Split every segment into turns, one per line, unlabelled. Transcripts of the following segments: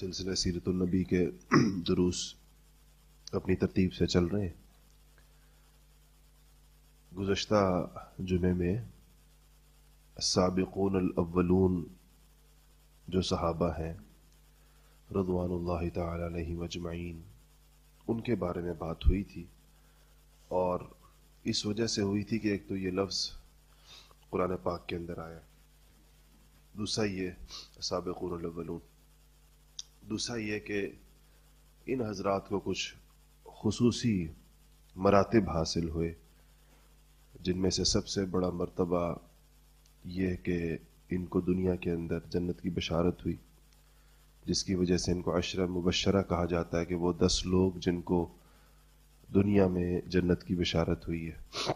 سلسلہ سیرت النبی کے دروس اپنی ترتیب سے چل رہے ہیں۔ گزشتہ جمعے میں السابقون الاولون جو صحابہ ہیں رضوان اللہ تعالی علیہم اجمعین، ان کے بارے میں بات ہوئی تھی، اور اس وجہ سے ہوئی تھی کہ ایک تو یہ لفظ قرآن پاک کے اندر آیا، دوسرا یہ السابقون الاولون، دوسرا یہ کہ ان حضرات کو کچھ خصوصی مراتب حاصل ہوئے، جن میں سے سب سے بڑا مرتبہ یہ کہ ان کو دنیا کے اندر جنت کی بشارت ہوئی، جس کی وجہ سے ان کو عشرہ مبشرہ کہا جاتا ہے کہ وہ 10 لوگ جن کو دنیا میں جنت کی بشارت ہوئی ہے۔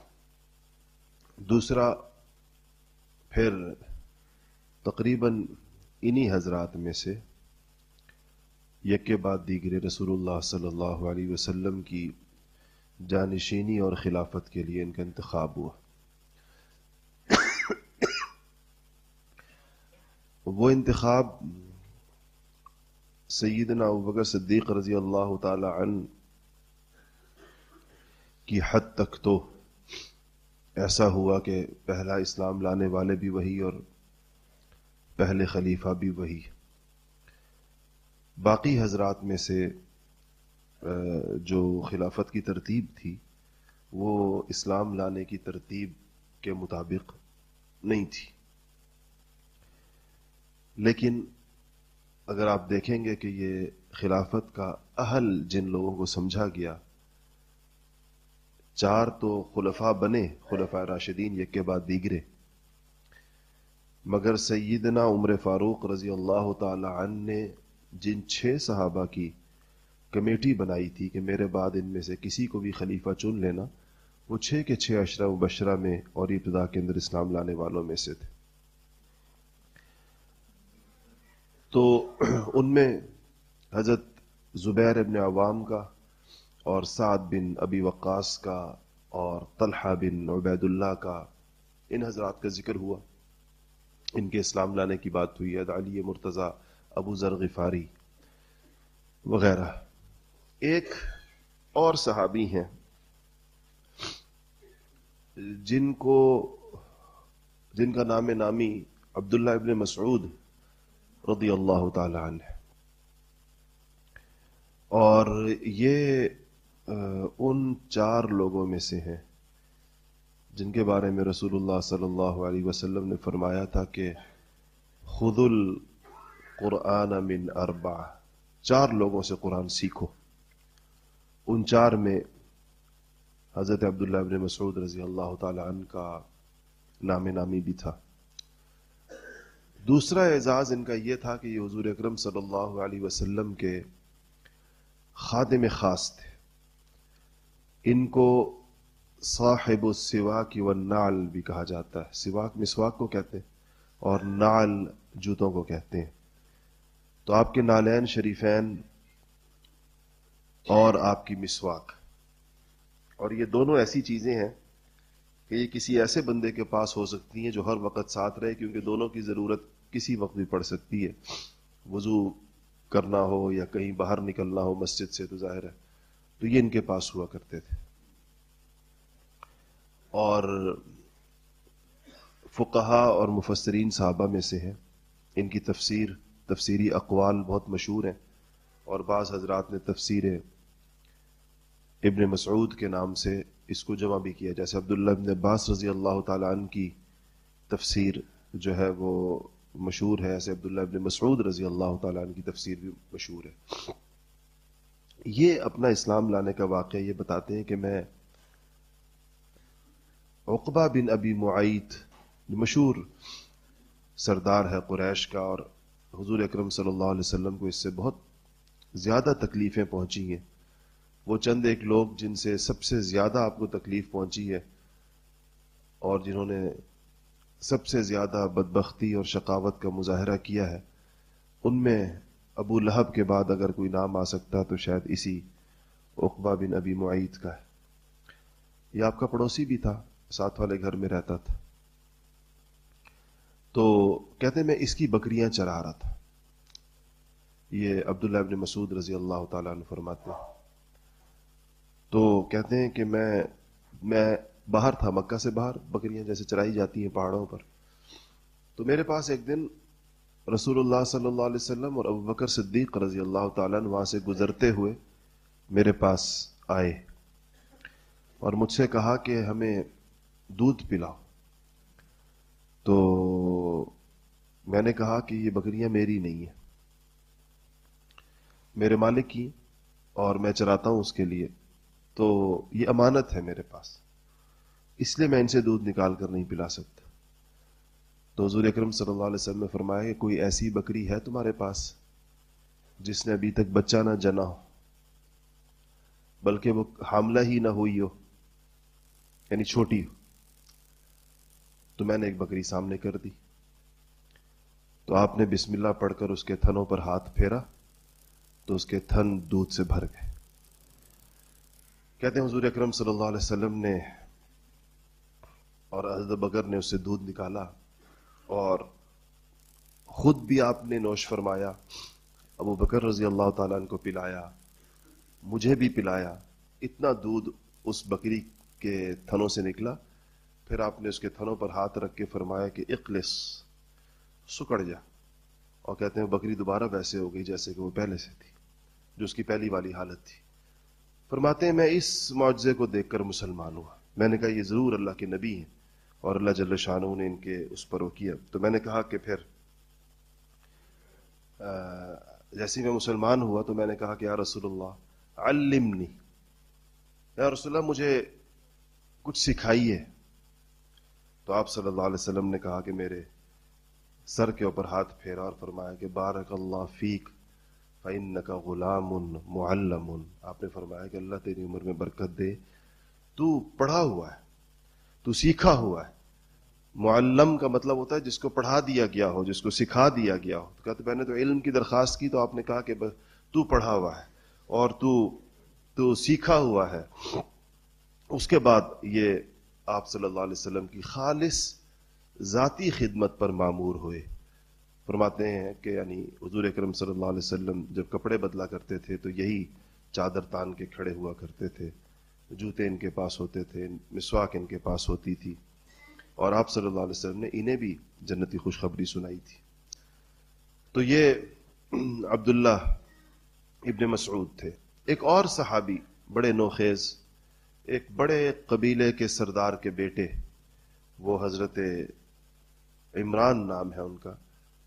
دوسرا پھر تقریباً انہی حضرات میں سے یک کے بعد دیگرے رسول اللہ صلی اللہ علیہ وسلم کی جانشینی اور خلافت کے لیے ان کا انتخاب ہوا۔ وہ انتخاب سیدنا ابوبکر صدیق رضی اللہ تعالی عنہ کی حد تک تو ایسا ہوا کہ پہلا اسلام لانے والے بھی وہی اور پہلے خلیفہ بھی وہی۔ باقی حضرات میں سے جو خلافت کی ترتیب تھی وہ اسلام لانے کی ترتیب کے مطابق نہیں تھی، لیکن اگر آپ دیکھیں گے کہ یہ خلافت کا اہل جن لوگوں کو سمجھا گیا، 4 تو خلفاء بنے، خلفاء راشدین یک کے بعد دیگرے، مگر سیدنا عمر فاروق رضی اللہ تعالی عنہ نے جن 6 صحابہ کی کمیٹی بنائی تھی کہ میرے بعد ان میں سے کسی کو بھی خلیفہ چن لینا، وہ 6 کے 6 عشرہ مبشرہ میں اور ابتدا کے اندر اسلام لانے والوں میں سے تھے۔ تو ان میں حضرت زبیر ابن عوام کا اور سعد بن ابی وقاص کا اور طلحہ بن عبید اللہ کا، ان حضرات کا ذکر ہوا، ان کے اسلام لانے کی بات ہوئی ہے، علی مرتضیٰ، ابو ذر غفاری وغیرہ۔ ایک اور صحابی ہیں جن کا نام نامی عبداللہ ابن مسعود رضی اللہ تعالی عنہ، اور یہ ان 4 لوگوں میں سے ہیں جن کے بارے میں رسول اللہ صلی اللہ علیہ وسلم نے فرمایا تھا کہ خذ القرآن من 4، 4 لوگوں سے قرآن سیکھو۔ ان 4 میں حضرت عبداللہ ابن مسعود رضی اللہ تعالی عنہ کا نام نامی بھی تھا۔ دوسرا اعزاز ان کا یہ تھا کہ یہ حضور اکرم صلی اللہ علیہ وسلم کے خادم خاص تھے۔ ان کو صاحب السواک والنعل بھی کہا جاتا ہے، سواک مسواک کو کہتے ہیں اور نعل جوتوں کو کہتے ہیں۔ تو آپ کے نالین شریفین اور آپ کی مسواک، اور یہ دونوں ایسی چیزیں ہیں کہ یہ کسی ایسے بندے کے پاس ہو سکتی ہیں جو ہر وقت ساتھ رہے، کیونکہ دونوں کی ضرورت کسی وقت بھی پڑ سکتی ہے، وضو کرنا ہو یا کہیں باہر نکلنا ہو مسجد سے، تو ظاہر ہے تو یہ ان کے پاس ہوا کرتے تھے۔ اور فقہاء اور مفسرین صحابہ میں سے ہیں، ان کی تفسیری اقوال بہت مشہور ہیں، اور بعض حضرات نے تفسیر ابن مسعود کے نام سے اس کو جمع بھی کیا، جیسے عبداللہ ابن عباس رضی اللہ تعالی عنہ کی تفسیر جو ہے وہ مشہور ہے، ایسے عبداللہ ابن مسعود رضی اللہ تعالی عنہ کی تفسیر بھی مشہور ہے۔ یہ اپنا اسلام لانے کا واقعہ یہ بتاتے ہیں کہ میں عقبہ بن ابی معیط، مشہور سردار ہے قریش کا، اور حضور اکرم صلی اللہ علیہ وسلم کو اس سے بہت زیادہ تکلیفیں پہنچی ہیں، وہ چند ایک لوگ جن سے سب سے زیادہ آپ کو تکلیف پہنچی ہے اور جنہوں نے سب سے زیادہ بدبختی اور شقاوت کا مظاہرہ کیا ہے، ان میں ابو لہب کے بعد اگر کوئی نام آ سکتا تو شاید اسی عقبہ بن ابی معیط کا ہے۔ یہ آپ کا پڑوسی بھی تھا، ساتھ والے گھر میں رہتا تھا۔ تو کہتے میں اس کی بکریاں چرا رہا تھا، یہ عبداللہ ابن مسعود رضی اللہ تعالیٰ عنہ فرماتے ہیں، تو کہتے ہیں کہ میں باہر تھا، مکہ سے باہر، بکریاں جیسے چرائی جاتی ہیں پہاڑوں پر، تو میرے پاس ایک دن رسول اللہ صلی اللہ علیہ وسلم اور ابوبکر صدیق رضی اللہ تعالیٰ عنہ وہاں سے گزرتے ہوئے میرے پاس آئے اور مجھ سے کہا کہ ہمیں دودھ پلاؤ. تو میں نے کہا کہ یہ بکریاں میری نہیں ہیں، میرے مالک کی، اور میں چراتا ہوں اس کے لیے، تو یہ امانت ہے میرے پاس، اس لیے میں ان سے دودھ نکال کر نہیں پلا سکتا. تو حضور اکرم صلی اللہ علیہ وسلم نے فرمایا کہ کوئی ایسی بکری ہے تمہارے پاس جس نے ابھی تک بچہ نہ جنا ہو، بلکہ وہ حاملہ ہی نہ ہوئی ہو، یعنی چھوٹی ہو؟ تو میں نے ایک بکری سامنے کر دی، تو آپ نے بسم اللہ پڑھ کر اس کے تھنوں پر ہاتھ پھیرا تو اس کے تھن دودھ سے بھر گئے. کہتے ہیں حضور اکرم صلی اللہ علیہ وسلم نے اور حضرت بکر نے اس سے دودھ نکالا اور خود بھی آپ نے نوش فرمایا، ابو بکر رضی اللہ تعالیٰ عنہ کو پلایا، مجھے بھی پلایا. اتنا دودھ اس بکری کے تھنوں سے نکلا. پھر آپ نے اس کے تھنوں پر ہاتھ رکھ کے فرمایا کہ اقلس، سکڑ جا. اور کہتے ہیں بکری دوبارہ ویسے ہو گئی جیسے کہ وہ پہلے سے تھی، جو اس کی پہلی والی حالت تھی. فرماتے ہیں میں اس معجزے کو دیکھ کر مسلمان ہوا. میں نے کہا یہ ضرور اللہ کے نبی ہیں اور اللہ جل شانہ نے ان کے اس پر وہ کیا. تو میں نے کہا کہ پھر جیسے میں مسلمان ہوا تو میں نے کہا کہ یا رسول اللہ علمنی، یا رسول اللہ مجھے کچھ سکھائیے. تو آپ صلی اللہ علیہ وسلم نے کہا کہ میرے سر کے اوپر ہاتھ پھیرا اور فرمایا کہ بارک اللہ فیک فإنک غلام معلم. آپ نے فرمایا کہ اللہ تیری عمر میں برکت دے، تو پڑھا ہوا ہے، تو سیکھا ہوا ہے. معلم کا مطلب ہوتا ہے جس کو پڑھا دیا گیا ہو، جس کو سکھا دیا گیا ہو. کہتے میں نے تو علم کی درخواست کی تو آپ نے کہا کہ تو پڑھا ہوا ہے اور تو سیکھا ہوا ہے. اس کے بعد یہ آپ صلی اللہ علیہ وسلم کی خالص ذاتی خدمت پر معمور ہوئے. فرماتے ہیں کہ یعنی حضور اکرم صلی اللہ علیہ وسلم جب کپڑے بدلا کرتے تھے تو یہی چادر تان کے کھڑے ہوا کرتے تھے، جوتے ان کے پاس ہوتے تھے، مسواک ان کے پاس ہوتی تھی، اور آپ صلی اللہ علیہ وسلم نے انہیں بھی جنتی خوشخبری سنائی تھی. تو یہ عبداللہ ابن مسعود تھے. ایک اور صحابی بڑے نوخیز، ایک بڑے قبیلے کے سردار کے بیٹے، وہ حضرت عمران نام ہے ان کا،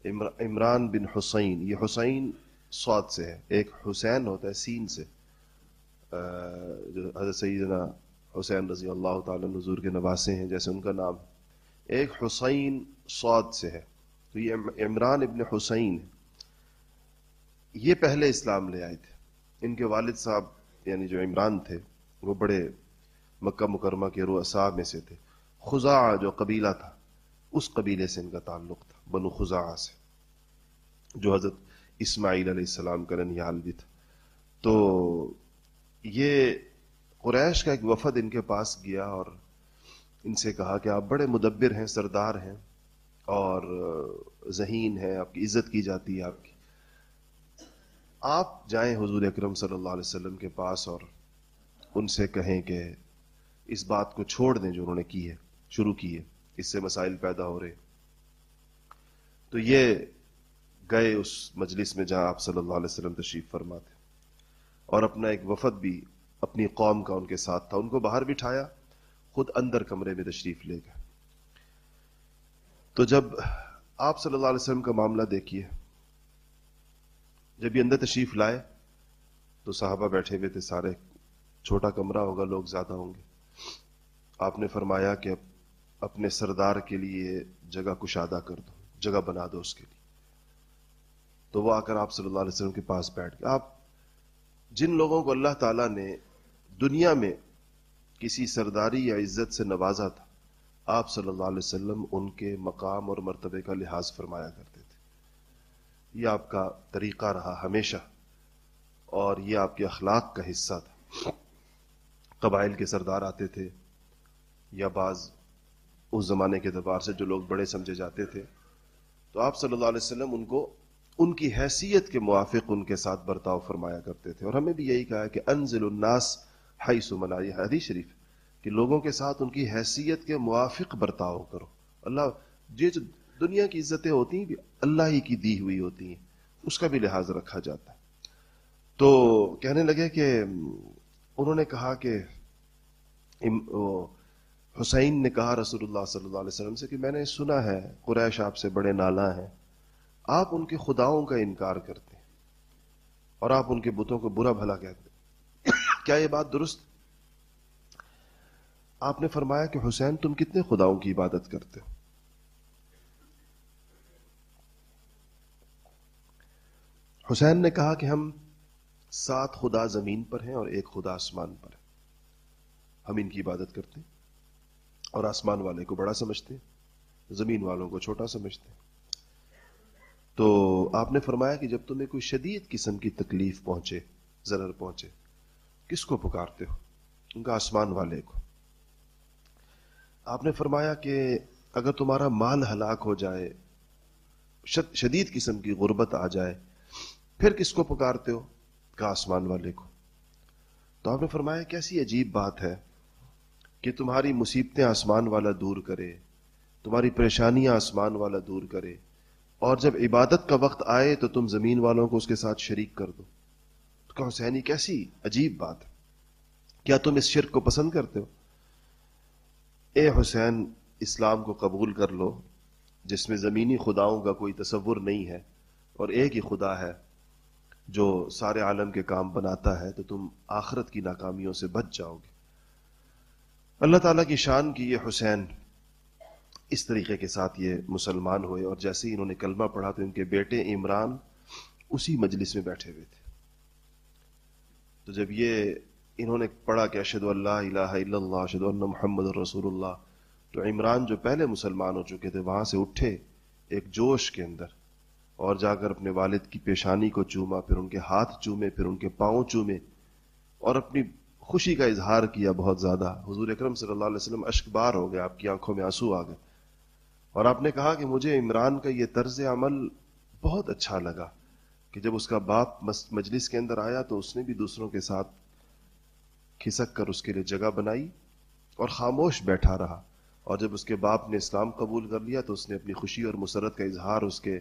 عمران بن حسین. یہ حسین صاد سے ہے، ایک حسین ہوتا ہے سین سے، جو حضرت سیدنا حسین رضی اللہ تعالیٰ حضور کے نواسے ہیں جیسے ان کا نام ہے. ایک حسین صاد سے ہے، تو یہ عمران ابن حسین ہے. یہ پہلے اسلام لے آئے تھے. ان کے والد صاحب یعنی جو عمران تھے وہ بڑے مکہ مکرمہ کے رؤساء میں سے تھے. خزاعہ جو قبیلہ تھا اس قبیلے سے ان کا تعلق تھا، بنو خزاعہ سے، جو حضرت اسماعیل علیہ السلام کا ننیال بھی تھا. تو یہ قریش کا ایک وفد ان کے پاس گیا اور ان سے کہا کہ آپ بڑے مدبر ہیں، سردار ہیں اور ذہین ہیں، آپ کی عزت کی جاتی ہے آپ کی، آپ جائیں حضور اکرم صلی اللہ علیہ وسلم کے پاس اور ان سے کہیں کہ اس بات کو چھوڑ دیں جو انہوں نے کی ہے، شروع کی ہے، اس سے مسائل پیدا ہو رہے. تو یہ گئے اس مجلس میں جہاں آپ صلی اللہ علیہ وسلم تشریف فرما تھے، اور اپنا ایک وفد بھی اپنی قوم کا ان کے ساتھ تھا. ان کو باہر بٹھایا، خود اندر کمرے میں تشریف لے گئے. تو جب آپ صلی اللہ علیہ وسلم کا معاملہ دیکھیے، جب یہ اندر تشریف لائے تو صحابہ بیٹھے ہوئے تھے سارے، چھوٹا کمرہ ہوگا، لوگ زیادہ ہوں گے. آپ نے فرمایا کہ اپنے سردار کے لیے جگہ کشادہ کر دو، جگہ بنا دو اس کے لیے. تو وہ آ کر آپ صلی اللہ علیہ وسلم کے پاس بیٹھ گئے. آپ جن لوگوں کو اللہ تعالیٰ نے دنیا میں کسی سرداری یا عزت سے نوازا تھا، آپ صلی اللہ علیہ وسلم ان کے مقام اور مرتبے کا لحاظ فرمایا کرتے تھے. یہ آپ کا طریقہ رہا ہمیشہ، اور یہ آپ کے اخلاق کا حصہ تھا. قبائل کے سردار آتے تھے یا بعض اس زمانے کے اعتبار سے جو لوگ بڑے سمجھے جاتے تھے، تو آپ صلی اللہ علیہ وسلم ان کو ان کی حیثیت کے موافق ان کے ساتھ برتاؤ فرمایا کرتے تھے. اور ہمیں بھی یہی کہا ہے کہ انزل الناس حیث منا، یہ حدیث شریف کہ لوگوں کے ساتھ ان کی حیثیت کے موافق برتاؤ کرو. اللہ یہ جو دنیا کی عزتیں ہوتی ہیں اللہ ہی کی دی ہوئی ہوتی ہیں، اس کا بھی لحاظ رکھا جاتا ہے. تو کہنے لگے کہ انہوں نے کہا کہ حسین نے کہا رسول اللہ صلی اللہ علیہ وسلم سے کہ میں نے سنا ہے قریش آپ سے بڑے نالاں ہیں، آپ ان کے خداؤں کا انکار کرتے ہیں اور آپ ان کے بتوں کو برا بھلا کہتے ہیں، کیا یہ بات درست؟ آپ نے فرمایا کہ حسین تم کتنے خداؤں کی عبادت کرتے ہو؟ حسین نے کہا کہ ہم 7 خدا زمین پر ہیں اور 1 خدا آسمان پر ہے، ہم ان کی عبادت کرتے ہیں اور آسمان والے کو بڑا سمجھتے ہیں، زمین والوں کو چھوٹا سمجھتے ہیں. تو آپ نے فرمایا کہ جب تمہیں کوئی شدید قسم کی تکلیف پہنچے، ضرر پہنچے، کس کو پکارتے ہو؟ ان کا آسمان والے کو. آپ نے فرمایا کہ اگر تمہارا مال ہلاک ہو جائے، شدید قسم کی غربت آ جائے، پھر کس کو پکارتے ہو؟ کہا آسمان والے کو. تو آپ نے فرمایا کیسی عجیب بات ہے کہ تمہاری مصیبتیں آسمان والا دور کرے، تمہاری پریشانیاں آسمان والا دور کرے، اور جب عبادت کا وقت آئے تو تم زمین والوں کو اس کے ساتھ شریک کر دو. تو کہا حسینی کیسی عجیب بات ہے، کیا تم اس شرک کو پسند کرتے ہو؟ اے حسین اسلام کو قبول کر لو جس میں زمینی خداؤں کا کوئی تصور نہیں ہے اور ایک ہی خدا ہے جو سارے عالم کے کام بناتا ہے، تو تم آخرت کی ناکامیوں سے بچ جاؤ گے. اللہ تعالیٰ کی شان کی یہ حسین اس طریقے کے ساتھ یہ مسلمان ہوئے، اور جیسے ہی انہوں نے کلمہ پڑھا تو ان کے بیٹے عمران اسی مجلس میں بیٹھے ہوئے تھے. تو جب یہ انہوں نے پڑھا کہ اشہد ان لا الہ الا اللہ اشہد ان محمد رسول اللہ، تو عمران جو پہلے مسلمان ہو چکے تھے وہاں سے اٹھے ایک جوش کے اندر، اور جا کر اپنے والد کی پیشانی کو چوما، پھر ان کے ہاتھ چومے، پھر ان کے پاؤں چومے، اور اپنی خوشی کا اظہار کیا بہت زیادہ. حضور اکرم صلی اللہ علیہ وسلم اشک بار ہو گئے، آپ کی آنکھوں میں آنسو آ گئے، اور آپ نے کہا کہ مجھے عمران کا یہ طرز عمل بہت اچھا لگا کہ جب اس کا باپ مجلس کے اندر آیا تو اس نے بھی دوسروں کے ساتھ کھسک کر اس کے لیے جگہ بنائی اور خاموش بیٹھا رہا، اور جب اس کے باپ نے اسلام قبول کر لیا تو اس نے اپنی خوشی اور مسرت کا اظہار اس کے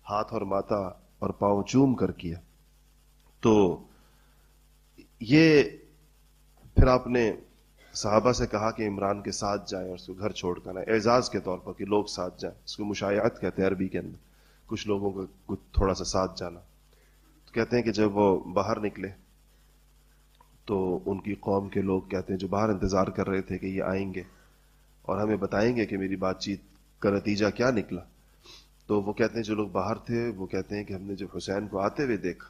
ہاتھ اور ماتھا اور پاؤں چوم کر کیا. تو یہ پھر آپ نے صحابہ سے کہا کہ عمران کے ساتھ جائیں اور اس کو گھر چھوڑ کر آئیں، اعزاز کے طور پر کہ لوگ ساتھ جائیں. اس کو مشایعت کہتے ہیں عربی کے اندر، کچھ لوگوں کو تھوڑا سا ساتھ جانا. تو کہتے ہیں کہ جب وہ باہر نکلے تو ان کی قوم کے لوگ کہتے ہیں جو باہر انتظار کر رہے تھے کہ یہ آئیں گے اور ہمیں بتائیں گے کہ میری بات چیت کا نتیجہ کیا نکلا. تو وہ کہتے ہیں جو لوگ باہر تھے وہ کہتے ہیں کہ ہم نے جب حسین کو آتے ہوئے دیکھا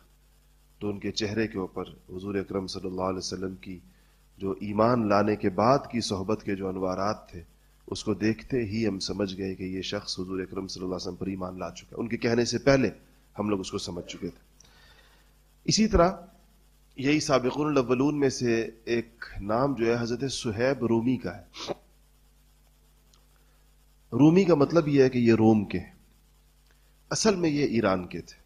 تو ان کے چہرے کے اوپر حضور اکرم صلی اللہ علیہ وسلم کی جو ایمان لانے کے بعد کی صحبت کے جو انوارات تھے اس کو دیکھتے ہی ہم سمجھ گئے کہ یہ شخص حضور اکرم صلی اللہ علیہ وسلم پر ایمان لا چکا. ان کے کہنے سے پہلے ہم لوگ اس کو سمجھ چکے تھے. اسی طرح یہی سابقون الاولون میں سے ایک نام جو ہے حضرت صہیب رومی کا ہے. رومی کا مطلب یہ ہے کہ یہ روم کے، اصل میں یہ ایران کے تھے.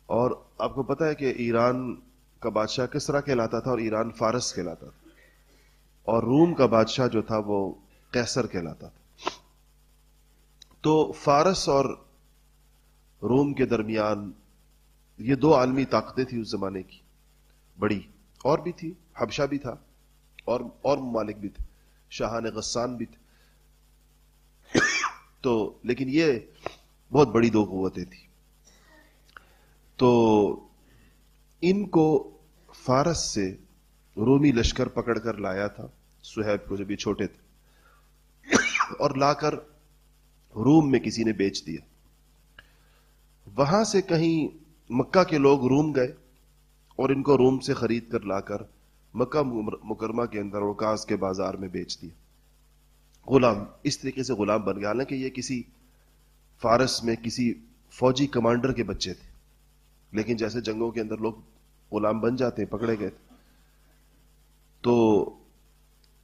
اور آپ کو پتہ ہے کہ ایران کا بادشاہ کسرا کہلاتا تھا اور ایران فارس کہلاتا تھا، اور روم کا بادشاہ جو تھا وہ قیصر کہلاتا تھا. تو فارس اور روم کے درمیان یہ 2 عالمی طاقتیں تھیں اس زمانے کی بڑی، اور بھی تھی، حبشہ بھی تھا اور ممالک بھی تھے، شاہان غسان بھی تھے. تو لیکن یہ بہت بڑی 2 قوتیں تھیں. تو ان کو فارس سے رومی لشکر پکڑ کر لایا تھا صہیب کو جب یہ چھوٹے تھے، اور لا کر روم میں کسی نے بیچ دیا. وہاں سے کہیں مکہ کے لوگ روم گئے اور ان کو روم سے خرید کر لا کر مکہ مکرمہ کے اندر عکاظ کے بازار میں بیچ دیا. غلام اس طریقے سے غلام بن گیا، حالانکہ یہ کسی فارس میں کسی فوجی کمانڈر کے بچے تھے، لیکن جیسے جنگوں کے اندر لوگ غلام بن جاتے ہیں، پکڑے گئے تھے. تو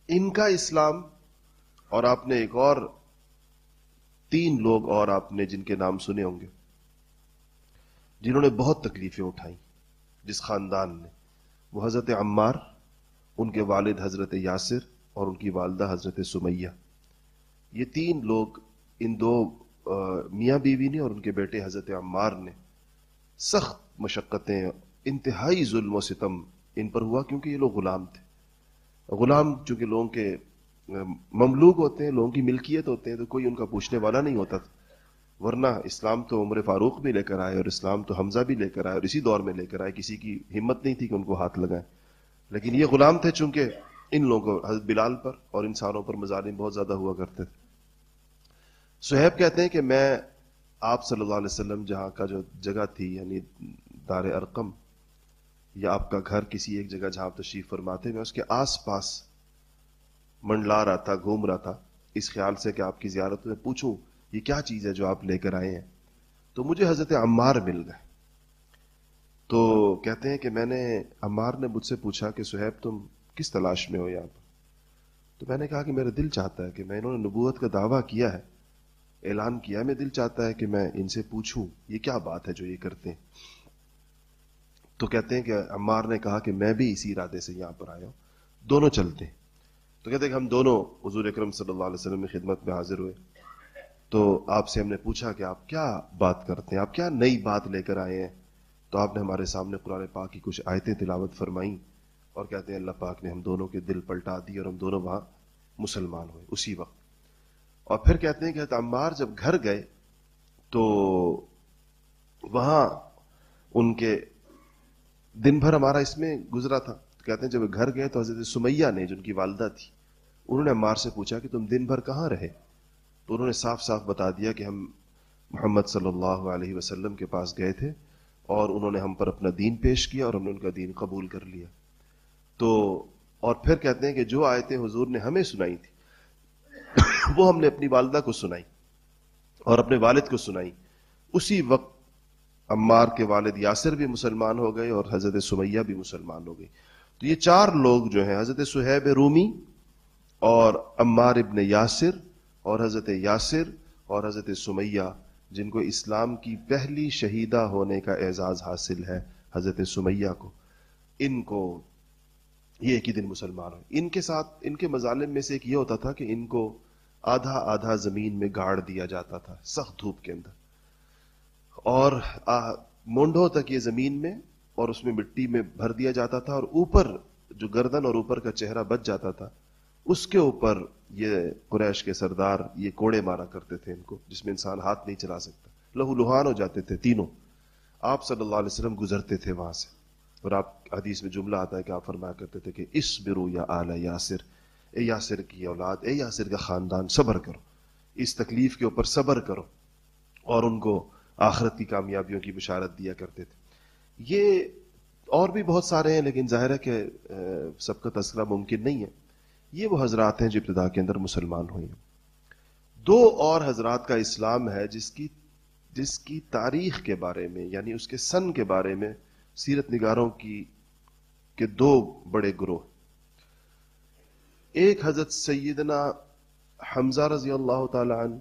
ان کا اسلام، اور آپ نے ایک اور 3 لوگ اور آپ نے جن کے نام سنے ہوں گے، جنہوں نے بہت تکلیفیں اٹھائیں، جس خاندان نے، وہ حضرت عمار، ان کے والد حضرت یاسر اور ان کی والدہ حضرت سمیہ. یہ تین لوگ، ان دو میاں بیوی نے اور ان کے بیٹے حضرت عمار نے سخت مشقتیں، انتہائی ظلم و ستم ان پر ہوا، کیونکہ یہ لوگ غلام تھے. غلام چونکہ لوگوں کے مملوک ہوتے ہیں، لوگوں کی ملکیت ہوتے ہیں، تو کوئی ان کا پوچھنے والا نہیں ہوتا تھا. ورنہ اسلام تو عمر فاروق بھی لے کر آئے، اور اسلام تو حمزہ بھی لے کر آئے، اور اسی دور میں لے کر آئے. کسی کی ہمت نہیں تھی کہ ان کو ہاتھ لگائیں. لیکن یہ غلام تھے، چونکہ ان لوگوں کو حضرت بلال پر اور انسانوں پر مظالم بہت زیادہ ہوا کرتے تھے. صہیب کہتے ہیں کہ میں آپ صلی اللہ علیہ وسلم جہاں کا جو جگہ تھی، یعنی دار ارقم، یا آپ کا گھر کسی ایک جگہ جہاں آپ تشریف فرماتے، میں اس کے آس پاس منڈلا رہا تھا، گھوم رہا تھا، اس خیال سے کہ آپ کی زیارت میں پوچھوں یہ کیا چیز ہے جو آپ لے کر آئے ہیں. تو مجھے حضرت عمار مل گئے. تو کہتے ہیں کہ میں نے، عمار نے مجھ سے پوچھا کہ صہیب تم کس تلاش میں ہو یہاں پر؟ تو میں نے کہا کہ میرا دل چاہتا ہے کہ میں، انہوں نے نبوت کا دعویٰ کیا ہے، اعلان کیا، میں دل چاہتا ہے کہ میں ان سے پوچھوں یہ کیا بات ہے جو یہ کرتے ہیں. تو کہتے ہیں کہ عمار نے کہا کہ میں بھی اسی ارادے سے یہاں پر آیا ہوں، دونوں چلتے ہیں. تو کہتے ہیں کہ ہم دونوں حضور اکرم صلی اللہ علیہ وسلم کی خدمت میں حاضر ہوئے. تو آپ سے ہم نے پوچھا کہ آپ کیا بات کرتے ہیں، آپ کیا نئی بات لے کر آئے ہیں؟ تو آپ نے ہمارے سامنے قرآن پاک کی کچھ آیتیں تلاوت فرمائیں، اور کہتے ہیں اللہ پاک نے ہم دونوں کے دل پلٹا دی اور ہم دونوں وہاں مسلمان ہوئے اسی وقت. اور پھر کہتے ہیں کہ عمار جب گھر گئے تو وہاں ان کے دن بھر ہمارا اس میں گزرا تھا. کہتے ہیں جب گھر گئے تو حضرت سمیہ نے، جو ان کی والدہ تھی، انہوں نے عمار سے پوچھا کہ تم دن بھر کہاں رہے؟ تو انہوں نے صاف صاف بتا دیا کہ ہم محمد صلی اللہ علیہ وسلم کے پاس گئے تھے، اور انہوں نے ہم پر اپنا دین پیش کیا اور ہم نے ان کا دین قبول کر لیا. تو اور پھر کہتے ہیں کہ جو آیتیں حضور نے ہمیں سنائی تھی وہ ہم نے اپنی والدہ کو سنائی اور اپنے والد کو سنائی. اسی وقت عمار کے والد یاسر بھی مسلمان ہو گئے اور حضرت سمیہ بھی مسلمان ہو گئی. تو یہ چار لوگ جو ہیں، حضرت صہیب رومی اور عمار ابن یاسر اور حضرت یاسر اور حضرت سمیہ، جن کو اسلام کی پہلی شہیدہ ہونے کا اعزاز حاصل ہے، حضرت سمیہ کو، ان کو یہ ایک ہی دن مسلمان ہوئے. ان کے ساتھ ان کے مظالم میں سے ایک یہ ہوتا تھا کہ ان کو آدھا آدھا زمین میں گاڑ دیا جاتا تھا سخت دھوپ کے اندر، اور مونڈوں تک یہ زمین میں اور اس میں مٹی میں بھر دیا جاتا تھا، اور اوپر جو گردن اور اوپر کا چہرہ بچ جاتا تھا اس کے اوپر یہ قریش کے سردار یہ کوڑے مارا کرتے تھے ان کو، جس میں انسان ہاتھ نہیں چلا سکتا، لہو لہان ہو جاتے تھے تینوں. آپ صلی اللہ علیہ وسلم گزرتے تھے وہاں سے، اور آپ حدیث میں جملہ آتا ہے کہ آپ فرمایا کرتے تھے کہ اصبروا یا آل یاسر، اے یاسر کی اولاد، اے یاسر کا خاندان، صبر کرو، اس تکلیف کے اوپر صبر کرو، اور ان کو آخرت کی کامیابیوں کی بشارت دیا کرتے تھے. یہ اور بھی بہت سارے ہیں، لیکن ظاہر ہے کہ سب کا تذکرہ ممکن نہیں ہے. یہ وہ حضرات ہیں جو ابتدا کے اندر مسلمان ہوئے ہیں. دو اور حضرات کا اسلام ہے جس کی تاریخ کے بارے میں، یعنی اس کے سن کے بارے میں، سیرت نگاروں کے دو بڑے گروہ. ایک حضرت سیدنا حمزہ رضی اللہ تعالی عنہ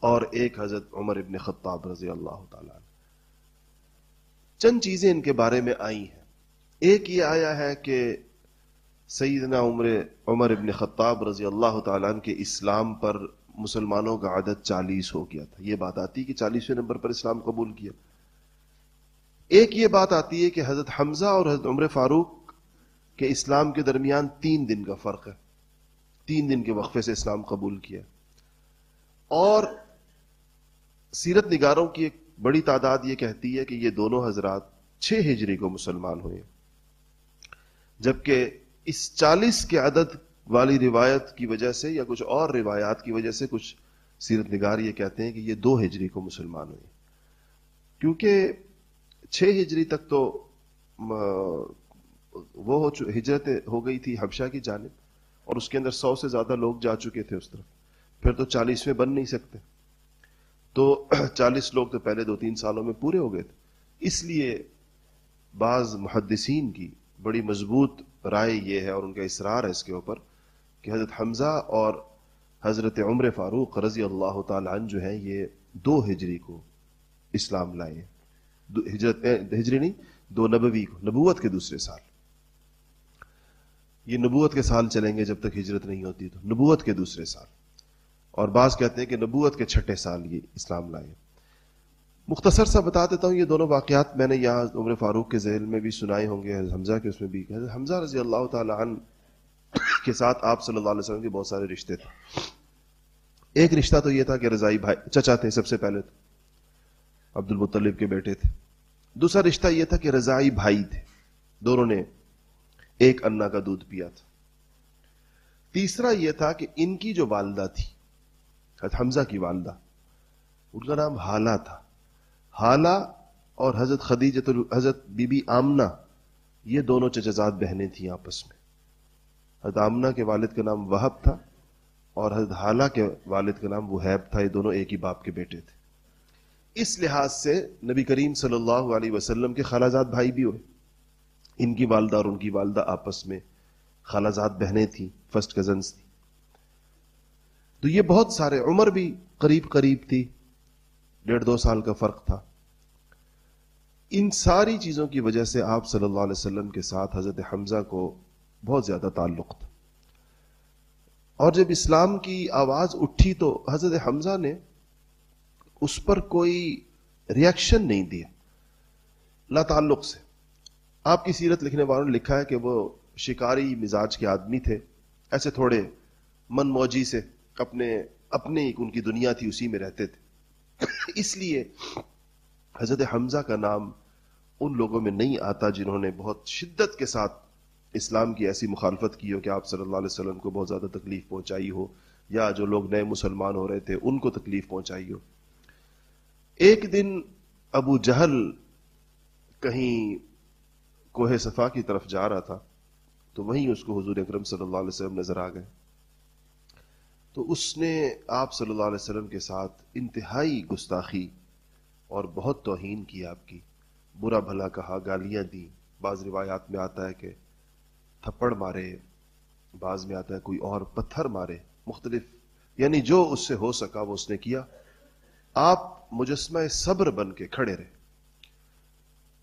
اور ایک حضرت عمر ابن خطاب رضی اللہ تعالی عنہ. چند چیزیں ان کے بارے میں آئی ہیں. ایک یہ آیا ہے کہ سیدنا عمر ابن خطاب رضی اللہ تعالیٰ عنہ کے اسلام پر مسلمانوں کا عدد 40 ہو گیا تھا. یہ بات آتی ہے کہ 40ویں نمبر پر اسلام قبول کیا. ایک یہ بات آتی ہے کہ حضرت حمزہ اور حضرت عمر فاروق کے اسلام کے درمیان 3 دن کا فرق ہے، 3 دن کے وقفے سے اسلام قبول کیا. اور سیرت نگاروں کی ایک بڑی تعداد یہ کہتی ہے کہ یہ دونوں حضرات 6 ہجری کو مسلمان ہوئے، جبکہ اس 40 کے عدد والی روایت کی وجہ سے یا کچھ اور روایات کی وجہ سے کچھ سیرت نگار یہ کہتے ہیں کہ یہ 2 ہجری کو مسلمان ہوئے، کیونکہ 6 ہجری تک تو وہ ہجرت ہو گئی تھی حبشہ کی جانب، اور اس کے اندر 100 سے زیادہ لوگ جا چکے تھے اس طرف. پھر تو 40ویں بن نہیں سکتے، تو 40 لوگ تو پہلے 2-3 سالوں میں پورے ہو گئے تھے. اس لیے بعض محدثین کی بڑی مضبوط رائے یہ ہے اور ان کا اصرار ہے اس کے اوپر کہ حضرت حمزہ اور حضرت عمر فاروق رضی اللہ تعالی عنہ جو ہیں یہ 2 ہجری کو اسلام لائے. ہجرت ہجری نہیں، 2 نبوی کو، نبوت کے دوسرے سال. یہ نبوت کے سال چلیں گے جب تک ہجرت نہیں ہوتی، تو نبوت کے دوسرے سال. اور بعض کہتے ہیں کہ نبوت کے 6 سال یہ اسلام لائے. مختصر سا بتا دیتا ہوں، یہ دونوں واقعات میں نے یہاں عمر فاروق کے ذیل میں بھی سنائے ہوں گے، حمزہ کے اس میں بھی. حمزہ رضی اللہ تعالی عنہ کے ساتھ آپ صلی اللہ علیہ وسلم کے بہت سارے رشتے تھے. ایک رشتہ تو یہ تھا کہ رضائی بھائی چچا تھے سب سے پہلے، تو عبد المطلب کے بیٹے تھے. دوسرا رشتہ یہ تھا کہ رضائی بھائی تھے، دونوں نے ایک انا کا دودھ پیا تھا. تیسرا یہ تھا کہ ان کی جو والدہ تھی، حضرت حمزہ کی والدہ، ان کا نام حالہ تھا. حالہ اور حضرت خدیجہ، حضرت بی بی آمنہ، یہ دونوں چچزاد بہنیں تھیں آپس میں. حضرت آمنہ کے والد کا نام وہب تھا اور حضرت حالہ کے والد کا نام وہیب تھا. یہ دونوں ایک ہی باپ کے بیٹے تھے. اس لحاظ سے نبی کریم صلی اللہ علیہ وسلم کے خالازاد بھائی بھی ہوئے. ان کی والدہ اور ان کی والدہ آپس میں خالازاد بہنیں تھیں، فرسٹ کزنز تھیں. تو یہ بہت سارے، عمر بھی قریب قریب تھی، 1.5-2 سال کا فرق تھا. ان ساری چیزوں کی وجہ سے آپ صلی اللہ علیہ وسلم کے ساتھ حضرت حمزہ کو بہت زیادہ تعلق تھا. اور جب اسلام کی آواز اٹھی تو حضرت حمزہ نے اس پر کوئی ریاکشن نہیں دیا، لا تعلق سے. آپ کی سیرت لکھنے والوں نے لکھا ہے کہ وہ شکاری مزاج کے آدمی تھے، ایسے تھوڑے من موجی سے، اپنے ان کی دنیا تھی، اسی میں رہتے تھے. اس لیے حضرت حمزہ کا نام ان لوگوں میں نہیں آتا جنہوں نے بہت شدت کے ساتھ اسلام کی ایسی مخالفت کی ہو کہ آپ صلی اللہ علیہ وسلم کو بہت زیادہ تکلیف پہنچائی ہو، یا جو لوگ نئے مسلمان ہو رہے تھے ان کو تکلیف پہنچائی ہو. ایک دن ابو جہل کہیں کوہ صفا کی طرف جا رہا تھا، تو وہیں اس کو حضور اکرم صلی اللہ علیہ وسلم نظر آ گئے. تو اس نے آپ صلی اللہ علیہ وسلم کے ساتھ انتہائی گستاخی اور بہت توہین کی، آپ کی برا بھلا کہا، گالیاں دی. بعض روایات میں آتا ہے کہ تھپڑ مارے، بعض میں آتا ہے کوئی اور پتھر مارے، مختلف، یعنی جو اس سے ہو سکا وہ اس نے کیا. آپ مجسمہ صبر بن کے کھڑے رہے.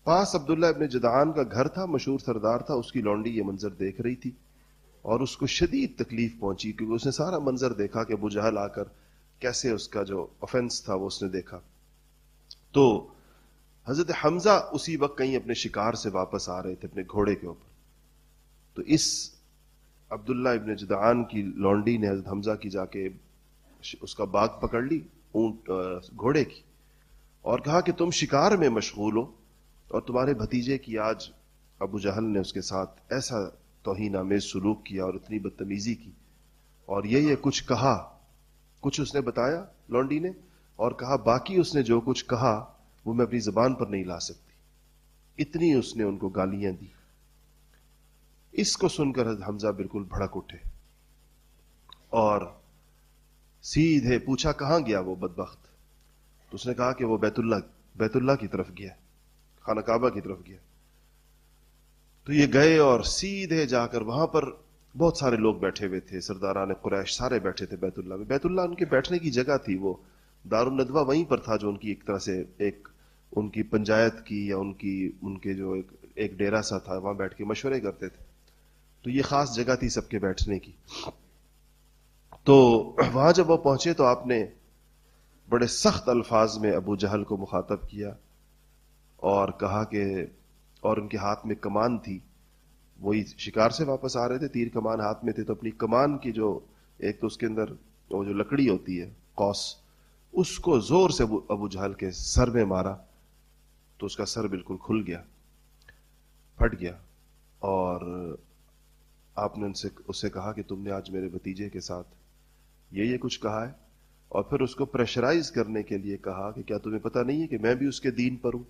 پاس عبداللہ ابن جدعان کا گھر تھا، مشہور سردار تھا، اس کی لونڈی یہ منظر دیکھ رہی تھی اور اس کو شدید تکلیف پہنچی، کیونکہ اس نے سارا منظر دیکھا کہ ابو جہل آ کر کیسے اس کا جو آفینس تھا وہ اس نے دیکھا. تو حضرت حمزہ اسی وقت کہیں اپنے شکار سے واپس آ رہے تھے اپنے گھوڑے کے اوپر. تو اس عبداللہ ابن جدعان کی لونڈی نے حضرت حمزہ کی جا کے اس کا باگ پکڑ لی، اونٹ گھوڑے کی، اور کہا کہ تم شکار میں مشغول ہو اور تمہارے بھتیجے کی آج ابو جہل نے اس کے ساتھ ایسا توہین آمیز سلوک کیا اور اتنی بدتمیزی کی، اور یہ کچھ کہا، کچھ اس نے بتایا لونڈی نے، اور کہا باقی اس نے جو کچھ کہا وہ میں اپنی زبان پر نہیں لا سکتی. اتنی اس نے ان کو گالیاں دی. اس کو سن کر حضرت حمزہ بالکل بھڑک اٹھے اور سیدھے پوچھا کہاں گیا وہ بدبخت. تو اس نے کہا کہ وہ بیت اللہ کی طرف گیا، خانہ کعبہ کی طرف گیا. تو یہ گئے اور سیدھے جا کر وہاں پر بہت سارے لوگ بیٹھے ہوئے تھے، سرداران قریش سارے بیٹھے تھے بیت اللہ میں. بیت اللہ ان کے بیٹھنے کی جگہ تھی، وہ دار الندوہ وہیں پر تھا، جو ان کی ایک طرح سے ایک ان کی پنچایت کی یا ان کے جو ایک ڈیرا سا تھا، وہاں بیٹھ کے مشورے کرتے تھے. تو یہ خاص جگہ تھی سب کے بیٹھنے کی. تو وہاں جب وہ پہنچے تو آپ نے بڑے سخت الفاظ میں ابو جہل کو مخاطب کیا اور کہا کہ، اور ان کے ہاتھ میں کمان تھی، وہی شکار سے واپس آ رہے تھے، تیر کمان ہاتھ میں تھے، تو اپنی کمان کی جو ایک تو اس کے اندر وہ جو لکڑی ہوتی ہے قوس، اس کو زور سے ابو جہل کے سر میں مارا. تو اس کا سر بالکل کھل گیا، پھٹ گیا. اور آپ نے اس سے کہا کہ تم نے آج میرے بھتیجے کے ساتھ یہ کچھ کہا ہے، اور پھر اس کو پریشرائز کرنے کے لیے کہا کہ کیا تمہیں پتہ نہیں ہے کہ میں بھی اس کے دین پر ہوں.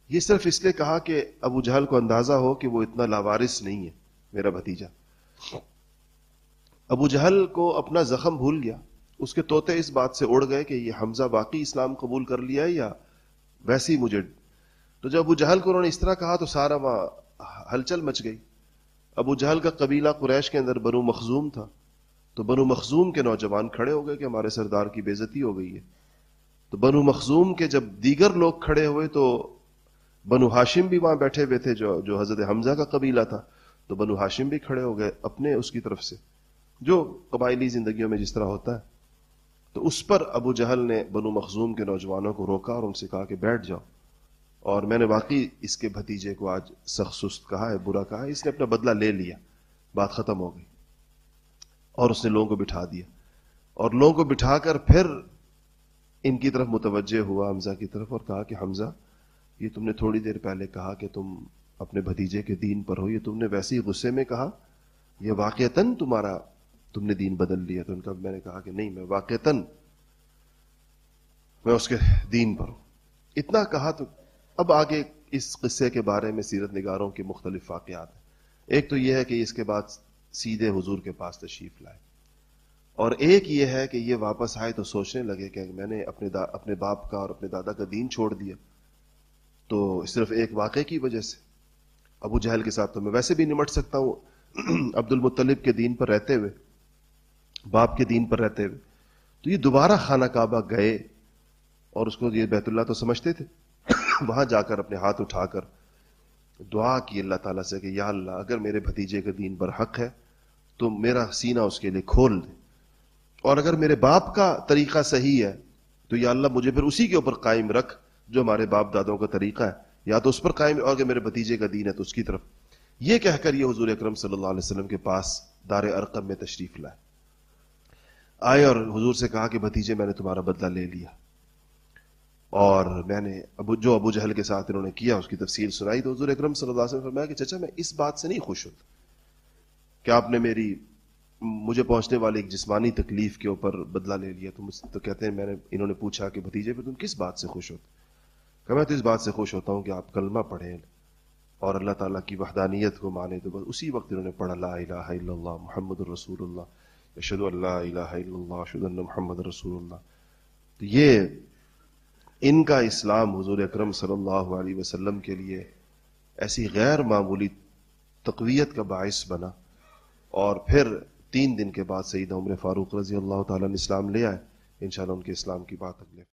یہ صرف اس لیے کہا کہ ابو جہل کو اندازہ ہو کہ وہ اتنا لاوارث نہیں ہے میرا بھتیجا. ابو جہل کو اپنا زخم بھول گیا. اس کے طوطے اس بات سے اڑ گئے کہ یہ حمزہ باقی اسلام قبول کر لیا ہے یا ویسے ہی مجھے. تو جب ابو جہل کو انہوں نے اس طرح کہا تو سارا وہاں ہلچل مچ گئی. ابو جہل کا قبیلہ قریش کے اندر بنو مخزوم تھا، تو بنو مخزوم کے نوجوان کھڑے ہو گئے کہ ہمارے سردار کی بے عزتی ہو گئی ہے. تو بنو مخزوم کے جب دیگر لوگ کھڑے ہوئے تو بنو ہاشم بھی وہاں بیٹھے ہوئے تھے جو حضرت حمزہ کا قبیلہ تھا، تو بنو ہاشم بھی کھڑے ہو گئے اپنے اس کی طرف سے، جو قبائلی زندگیوں میں جس طرح ہوتا ہے۔ تو اس پر ابو جہل نے بنو مخزوم کے نوجوانوں کو روکا اور ان سے کہا کہ بیٹھ جاؤ، اور میں نے واقعی اس کے بھتیجے کو آج سخت سست کہا ہے، برا کہا ہے، اس نے اپنا بدلہ لے لیا، بات ختم ہو گئی۔ اور اس نے لوگوں کو بٹھا دیا، اور لوگوں کو بٹھا کر پھر ان کی طرف متوجہ ہوا، حمزہ کی طرف، اور کہا کہ حمزہ، یہ تم نے تھوڑی دیر پہلے کہا کہ تم اپنے بھتیجے کے دین پر ہو، یہ تم نے ویسے ہی غصے میں کہا، یہ واقعتاً تم نے دین بدل لیا؟ تو ان کا میں نے کہا کہ نہیں، میں واقعتاً میں اس کے دین پر ہوں۔ اتنا کہا تو اب آگے اس قصے کے بارے میں سیرت نگاروں کے مختلف واقعات ہیں۔ ایک تو یہ ہے کہ اس کے بعد سیدھے حضور کے پاس تشریف لائے، اور ایک یہ ہے کہ یہ واپس آئے تو سوچنے لگے کہ میں نے اپنے باپ کا اور اپنے دادا کا دین چھوڑ دیا تو صرف ایک واقعے کی وجہ سے۔ ابو جہل کے ساتھ تو میں ویسے بھی نمٹ سکتا ہوں عبد المطلب کے دین پر رہتے ہوئے، باپ کے دین پر رہتے ہوئے، تو یہ دوبارہ خانہ کعبہ گئے، اور اس کو یہ بیت اللہ تو سمجھتے تھے، وہاں جا کر اپنے ہاتھ اٹھا کر دعا کی اللہ تعالیٰ سے کہ یا اللہ، اگر میرے بھتیجے کا دین پر حق ہے تو میرا سینہ اس کے لیے کھول دے، اور اگر میرے باپ کا طریقہ صحیح ہے تو یا اللہ مجھے پھر اسی کے اوپر قائم رکھ جو ہمارے باپ دادوں کا طریقہ ہے، یا تو اس پر قائم، اور اگر میرے بھتیجے کا دین ہے تو اس کی طرف۔ یہ کہہ کر یہ حضور اکرم صلی اللہ علیہ وسلم کے پاس دار ارقم میں تشریف لائے، آئے اور حضور سے کہا کہ بھتیجے، میں نے تمہارا بدلہ لے لیا، اور میں نے ابو جہل کے ساتھ انہوں نے کیا اس کی تفصیل سنائی۔ تو حضور اکرم صلی اللہ علیہ وسلم نے فرمایا کہ چچا، میں اس بات سے نہیں خوش ہوتا کہ آپ نے مجھے پہنچنے والی ایک جسمانی تکلیف کے اوپر بدلہ لے لیا۔ تو کہتے ہیں انہوں نے پوچھا کہ بھتیجے پہ تم کس بات سے خوش ہوتے؟ کہ میں تو اس بات سے خوش ہوتا ہوں کہ آپ کلمہ پڑھیں اور اللہ تعالیٰ کی وحدانیت کو مانیں۔ تو بس اسی وقت انہوں نے پڑھا لا الہ الا اللہ محمد الرسول اللہ، اشہد ان لا الہ الا اللہ اشہد ان محمد رسول اللہ۔ تو یہ ان کا اسلام حضور اکرم صلی اللہ علیہ وسلم کے لیے ایسی غیر معمولی تقویت کا باعث بنا، اور پھر 3 دن کے بعد سیدنا عمر فاروق رضی اللہ تعالیٰ نے اسلام لے آئے۔ انشاءاللہ ان کے اسلام کی بات اگلے